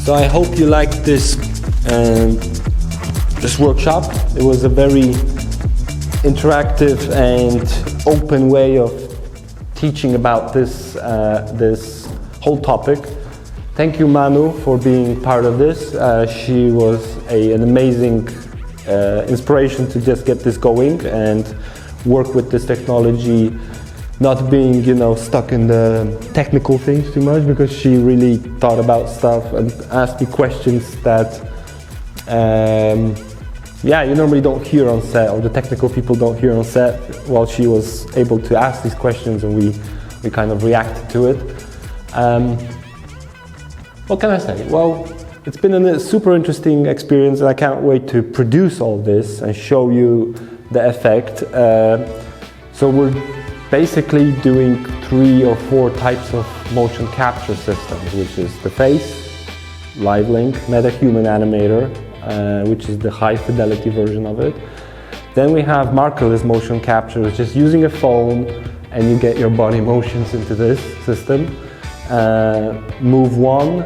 So I hope you liked this workshop. It was a very interactive and open way of teaching about this whole topic. Thank you, Manu, for being part of this. She was an amazing inspiration to just get this going and work with this technology, not being, stuck in the technical things too much, because she really thought about stuff and asked me questions that, you normally don't hear on set, or the technical people don't hear on set. Well, she was able to ask these questions, and we kind of reacted to it. What can I say? Well, it's been a super interesting experience, and I can't wait to produce all this and show you the effect. So we're basically doing 3 or 4 types of motion capture systems, which is the face, live link, meta-human animator, which is the high-fidelity version of it. Then we have markerless motion capture, which is using a phone and you get your body motions into this system. Move 1,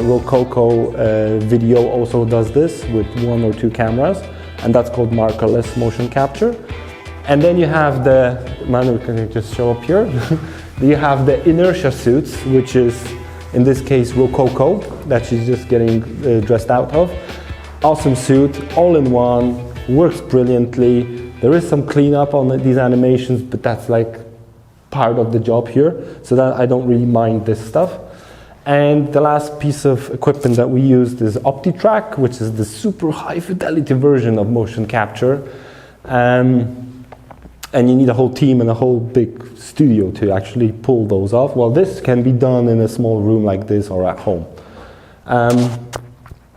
Rokoko video also does this with 1 or 2 cameras, and that's called markerless motion capture. And then you have Manu, can you just show up here? You have the inertia suits, which is, in this case, Rokoko, that she's just getting dressed out of. Awesome suit, all in one, works brilliantly. There is some cleanup on these animations, but that's like part of the job here, so that I don't really mind this stuff. And the last piece of equipment that we used is OptiTrack, which is the super high fidelity version of motion capture. And you need a whole team and a whole big studio to actually pull those off. Well, this can be done in a small room like this or at home.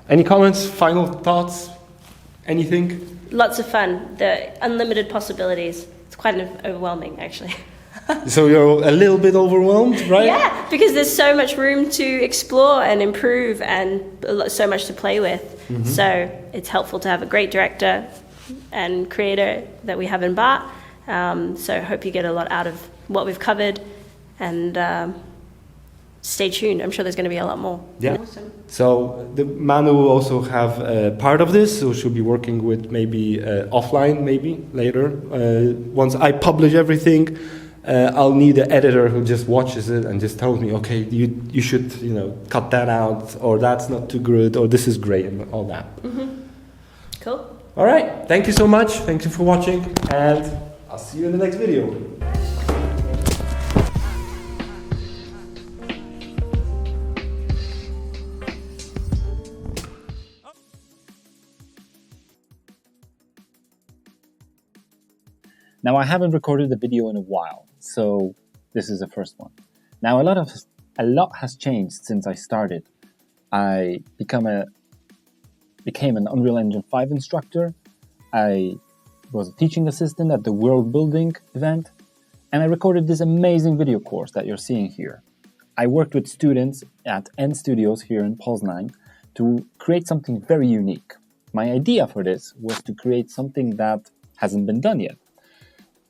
Any comments, final thoughts, anything? Lots of fun, the unlimited possibilities. It's quite overwhelming, actually. So you're a little bit overwhelmed, right? Yeah, because there's so much room to explore and improve and so much to play with. Mm-hmm. So it's helpful to have a great director and creator that we have in Bart. So I hope you get a lot out of what we've covered, and stay tuned. I'm sure there's going to be a lot more. Yeah. Awesome. So Manu will also have part of this, so she'll be working with maybe offline, maybe later. Once I publish everything, I'll need an editor who just watches it and just tells me, okay, you should cut that out, or that's not too good, or this is great, and all that. Mm-hmm. Cool. All right. Thank you so much. Thank you for watching, and I'll see you in the next video. Now, I haven't recorded a video in a while, so this is the first one. Now, a lot has changed since I started. I became an Unreal Engine 5 instructor. I was a teaching assistant at the World Building event, and I recorded this amazing video course that you're seeing here. I worked with students at N Studios here in Poznań to create something very unique. My idea for this was to create something that hasn't been done yet.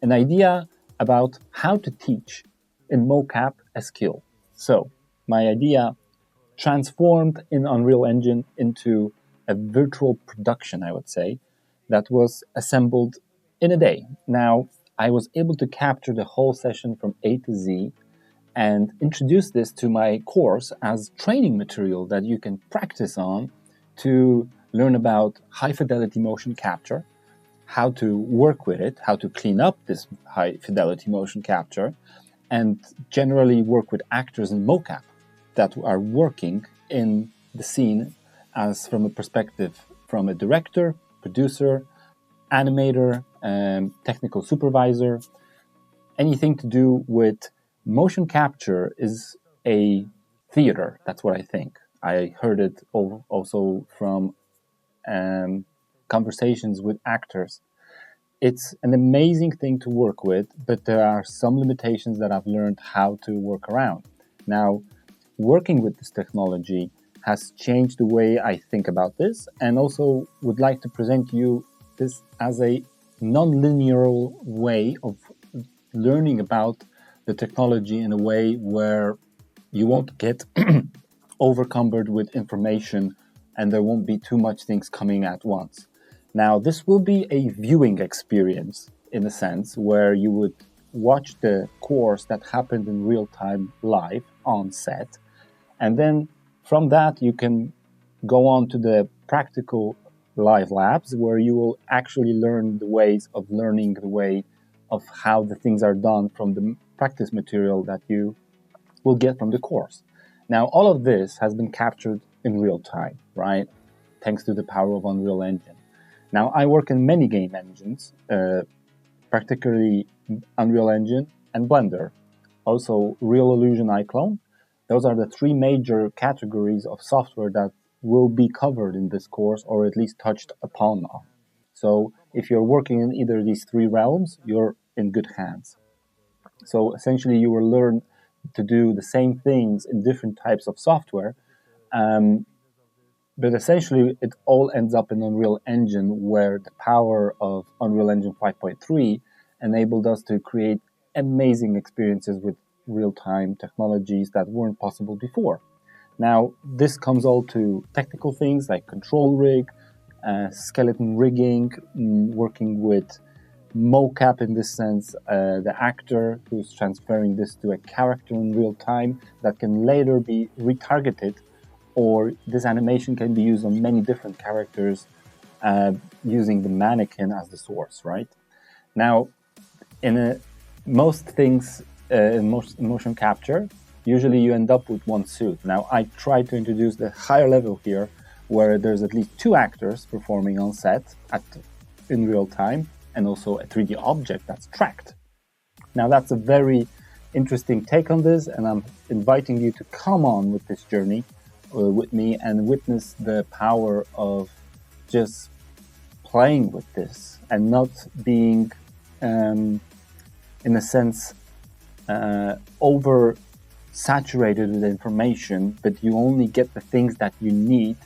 An idea about how to teach in mocap a skill. So my idea transformed in Unreal Engine into a virtual production, I would say, that was assembled in a day. Now, I was able to capture the whole session from A to Z and introduce this to my course as training material that you can practice on to learn about high-fidelity motion capture, how to work with it, how to clean up this high-fidelity motion capture, and generally work with actors in mocap that are working in the scene as from a perspective from a director, producer, animator, technical supervisor. Anything to do with motion capture is a theater, that's what I think. I heard it also from conversations with actors. It's an amazing thing to work with, but there are some limitations that I've learned how to work around. Now, working with this technology has changed the way I think about this, and also would like to present you this as a non-linear way of learning about the technology in a way where you won't get overcumbered with information, and there won't be too much things coming at once. Now, this will be a viewing experience in a sense where you would watch the course that happened in real time live on set, and then from that you can go on to the practical live labs where you will actually learn the ways of learning the way of how the things are done from the practice material that you will get from the course. Now, all of this has been captured in real time, right? Thanks to the power of Unreal Engine. Now, I work in many game engines, particularly Unreal Engine and Blender. Also, Real Illusion iClone. Those are the three major categories of software that will be covered in this course, or at least touched upon on. So if you're working in either of these three realms, you're in good hands. So essentially you will learn to do the same things in different types of software, but essentially it all ends up in Unreal Engine, where the power of Unreal Engine 5.3 enabled us to create amazing experiences with real-time technologies that weren't possible before. Now, this comes all to technical things like control rig, skeleton rigging, working with mocap in this sense, the actor who's transferring this to a character in real time that can later be retargeted, or this animation can be used on many different characters using the mannequin as the source, right? Now, in most things, in motion capture, usually you end up with one suit. Now, I try to introduce the higher level here, where there's at least two actors performing on set in real time, and also a 3D object that's tracked. Now, that's a very interesting take on this, and I'm inviting you to come on with this journey with me and witness the power of just playing with this and not being, in a sense, over saturated with information, but you only get the things that you need